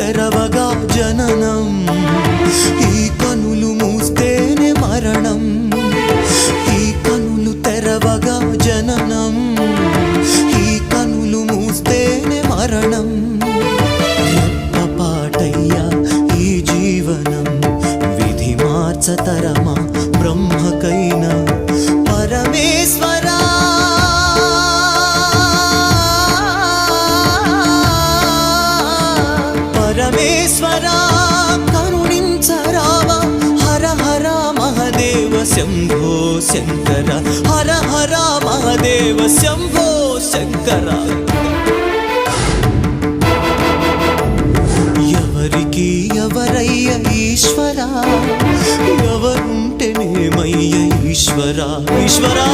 తెరవగా జననం, ఈ కనులు మూస్తేనే మరణం. ఈ కనులు తెరవగా జననం, ఈ కనులు మూస్తేనే మరణం. రెప్పపాటయ్యా ఈ జీవనం, విధి మార్చతరమా బ్రహ్మకైనా. పరమేశ్వరా పరమేశ్వరా కరుణించరావా. హర హర మహదేవ శంభో శంకర, హర హర మహదేవ శంభో శంకర. ఎవరికి ఎవరయ్య ఈశ్వరా, ఎవరుంటేనేమయ్య ఈశ్వరా. ఈశ్వరా